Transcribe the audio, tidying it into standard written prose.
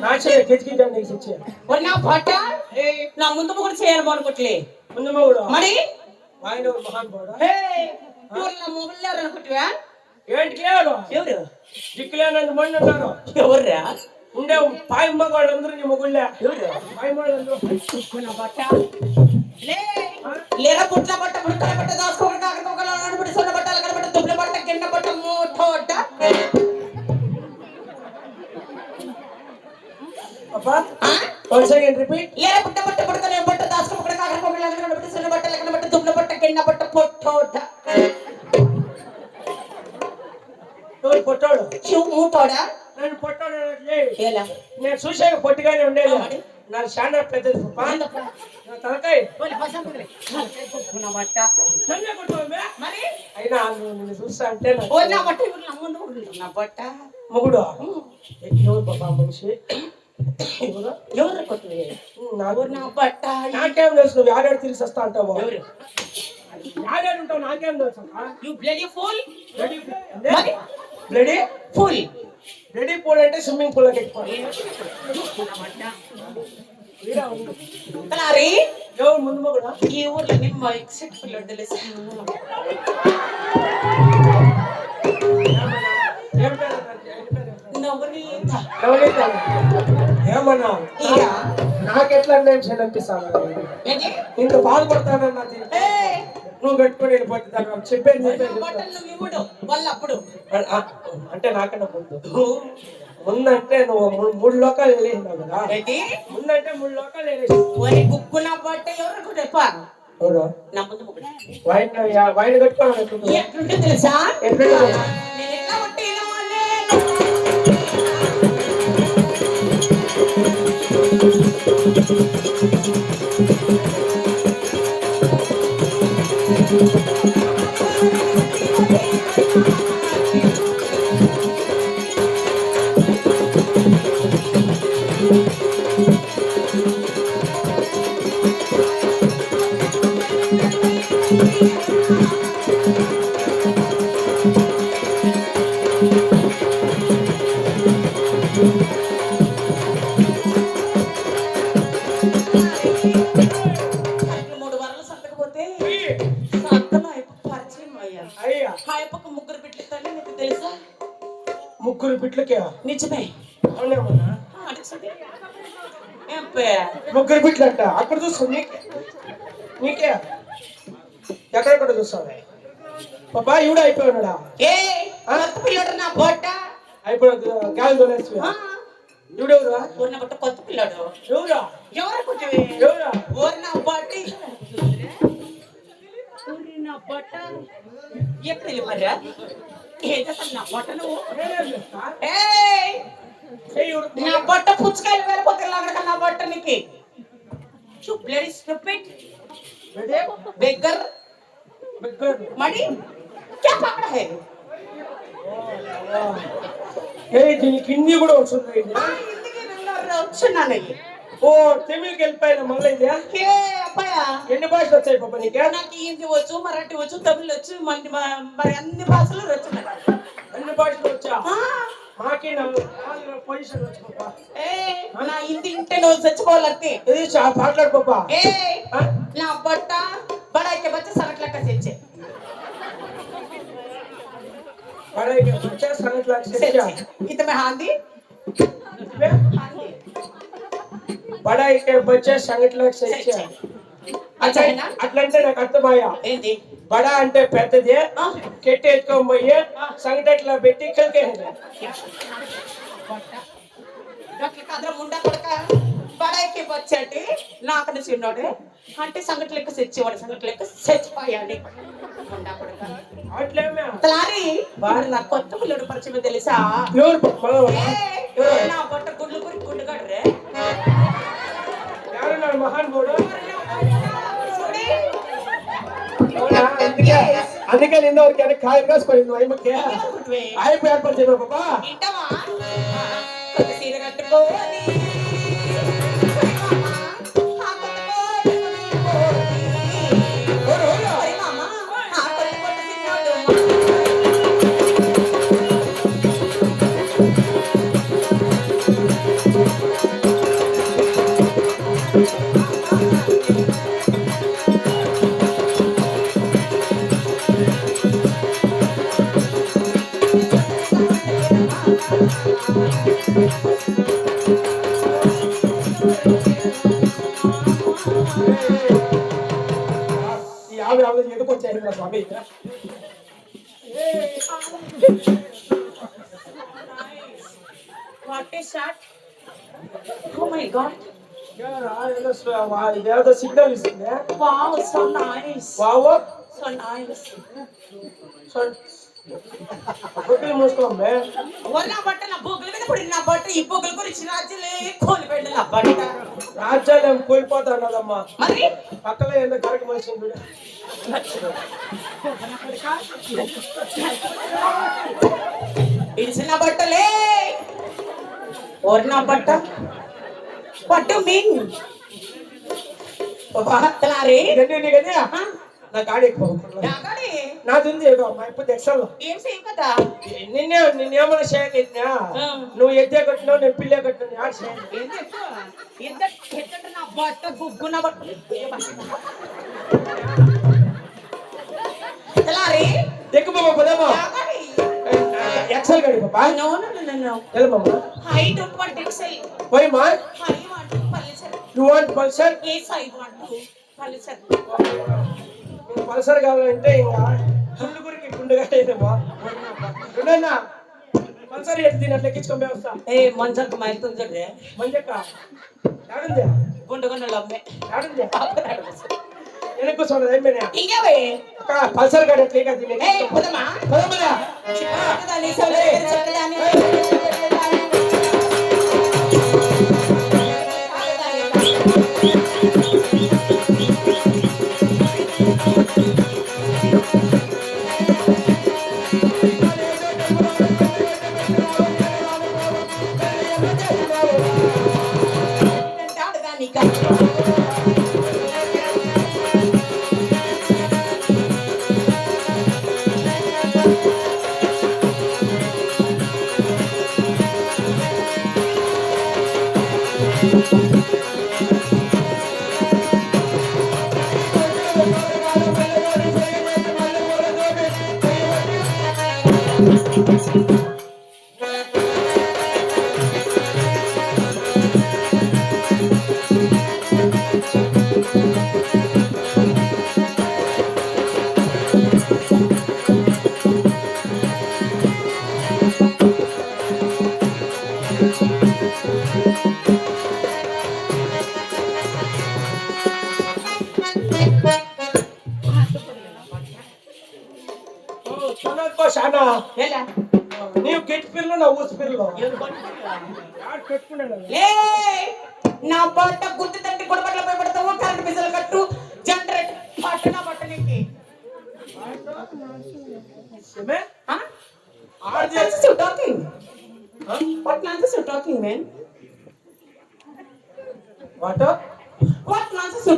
నాచే కిచకిచని నీకు ఇచ్చే నా బట్ట నా ముందు కూడా చేయాలి అనుకోట్లే ముందు మొగుడు మరి ఆయన మహాన్ బోడా హే ఎవరు నా మొగుళ్ళు అనుకుంటువా ఏంటికి ఎవరు దిక్కులేనంత మంది ఉన్నారు ఎవర్రా ఉండే పాయ మగాళ్ళందరూ నీ మొగుళ్ళే పాయ మగాళ్ళందరూ లేరా పుట్ల బట్ట పుట్టల బట్ట దాచుకోక కాకపోకల నడుపుడి సొన్న బట్టల కనబట్ట దుబ్బల బట్ట కింద బట్ట మూఠోట అబ్బా వన్ సెకండ్ రిపీట్ లేరా పుట్ట బట్ట పుట్టల బట్ట దాచుకోక కాకపోకల నడుపుడి సొన్న బట్టల కనబట్ట దుబ్బల బట్ట కింద బట్ట పొట్టోట ఎవరు పొట్టాడు షూ మూఠోడా నేను పొట్టాడు ఎలా నేను చూసాక పొట్టిగానే ఉండేది నాకు చాలా పెద్దది తలకాయ అయినా నిన్ను చూస్తా అంటే మొగుడు ఎవరు బాబా మనిషి ఎవరు నాకేం తెలుసు నువ్వు ఆడాడు తెలిసి వస్తా అంటావు ఆడాడు ఉంటావు నాకేం తెలుసు బ్లడీ ఫుల్ రెడీ పూల్ అంటే స్విమ్మింగ్ పూల్ ఎక్కువాలి ఎవరు ముందు మొగుడా ఈ ఊర్లో నిమ్మ ఎక్సెట్ పిల్లడు తెలుసు ఏమన్నా నాకెట్లా అనిపిస్తాను ఇంత బాధపడతానన్నా నువ్వు కట్టుకొని వెళ్ళిపోతాను చెప్పేది అంటే నాకన్నా ముందంటే నువ్వు 3 లోకాలు వెళ్ళేసినావు కదా ముందంటే 3 లోకాలు వెళ్ళేసి గుక్కున బట్ట ఎవరు వైన్ కట్టుకోవాలి ఎట్లుంటే తెలుసా ముగ్గురు బిడ్లకే నిజమే ముగ్గురు బిడ్లు అంట అక్కడ చూస్తావు నీకే ఎక్కడెక్కడ చూస్తావు బాబా ఈవిడ అయిపోయాడా అయిపోయాడు గాలి తోలేసి ఈవిడెవరా బట్ట కొత్త పిల్లడు ఎవరా ఎవరా ఎక్కడ వెళ్ళిపోయా నా బట్ట పుచ్చకాయలు వెళ్ళిపోతే నా బట్ట నీకు మడి దీనికి హిందీ కూడా వస్తుంది వచ్చున్నాను ఓ తమిళకి వెళ్ళిపోయినా మళ్ళీ ఎన్ని భాషలు వచ్చాయి పాప నీకే నాకు హిందీ వచ్చు మరాఠీ వచ్చు తమిళ్ వచ్చు మరి అన్ని భాషలు వచ్చున్నాయి అన్ని భాషలు వచ్చా మాకే పొజిషన్ వచ్చు పాప నా హిందీ ఇంటే నువ్వు చచ్చిపోవాలంతే ఇది మాట్లాడు పాప నా బట్ట బడాయికి బచ్చ సగట్ లెక్క తెచ్చే బడాయికి బచ్చ సగట్ లెక్క ఇతమే హాంది बड़ाई के बच्चे సంగట్లో సచ్చా అట్లంటే నాకు అర్థమయ్యా ఏంది బడా అంటే పెద్దది కెట్టి ఎత్తుకొని పోయి సంగట్లో పెట్టి కలికేయండి డాక్టర్ కాదర ముండా కొడక బడాయికి వచ్చేటి నాకన చిన్నోడే అంటే సంగటి లెక్క సెచ్చేవాడు సంగటి లెక్క సెచ్చిపోయాడు ముండా కొడక అట్లేమే తలారి బార్ నా కొత్త పిల్లడు పరిచయం తెలుసా ఎవరు నా బట్ట గుడ్లు గుడ్డు గడ్రే यार महान बोलो అందుకే నిన్న ఒక కాయ కాసుకొని అయిమకే అయిపో ఏర్పాటు చేయమా పాపా ఇంటవా కొత్త సీర కట్టుకోవాలి చేసిన స్వామి What a shot. Oh my god. ఇదేదో సిగ్నల్ ఇస్తుంది Wow, so nice. బావో So nice. బుక్కులు మూసుకోమ్మే వల్ల బట్ట నా బొగ్గుల మీద పడి నా బట్ట ఈ బొగ్గుల గురించి రాజ్యాలే కోల్పోయింది నా బట్ట. రాజ్యాలు కోల్పోతా అన్నదమ్మా మరి పక్కలో ఎంత కరెక్ట్ మనిషి చూడు ఇడిసిన బట్టలే ఓర్ నా బట్ట వాట్ డు మీన్ తలారి నీకదే నా గాడి ఎక్కువ యాగడి నాది ఉంది మా ఇప్పుడు ఎక్సల్ ఏం సేమ్ కదా నిన్నేమన్నా చేయలేదునా నువ్వు ఎద్దే కట్టినావు నేను పిల్లే కట్టినా యాడ్ చేయండి ఏంది ఎక్కువ ఇద్దరు నా బట్ట గుగ్గున బట్ట తలారి ఎక్కువ బాబా పదమ్మా యాగడి ఎక్సల్ గాడి బాబా నో నో నో నో ఎలా బాబా I don't want Excel. Why మా I want Pulsar. You want Pulsar Yes, I want to Pulsar. Pulsar కావాలంటే ఇంకా గుండుగురికి గుండుగా ఏదేమో గుండన్నా పల్సర్ ఎత్తి తినట్లు ఎక్కించుకొని వస్తా ఏ మంచకు మైతుందరే మంజక్క యాడుంది గుండుగున్న లమ్మే యాడుంది వెనక్కి కూర్చోండి ఏమైనా ఇంకేవే అక్క పల్సర్ గాడి ఎట్లా ఇక తినే ఏ పుదమా పదమ్మా చిక్కదాని సోలే చిక్కదాని ಶಾನಾ ఎలా ನೀವು ಕೆಟ್ಟ ಪಿರ್ಲು ನಾವು ಊಸ್ ಪಿರ್ಲು ఎవరు కొట్టుకుంటారా ಯಾರು ಕಟ್ಕೊಂಡಲ್ಲ లే నా బట్ట గుర్తు తండ్రి కొడబట్ల పోయి పడతావు కరెంట్ బిజలు కట్టు జనరేటర్ పట్ట నా బట్ట నీకి ఏమే Huh? What nonsense you talking? Huh? What nonsense you talking, man? వాట What nonsense you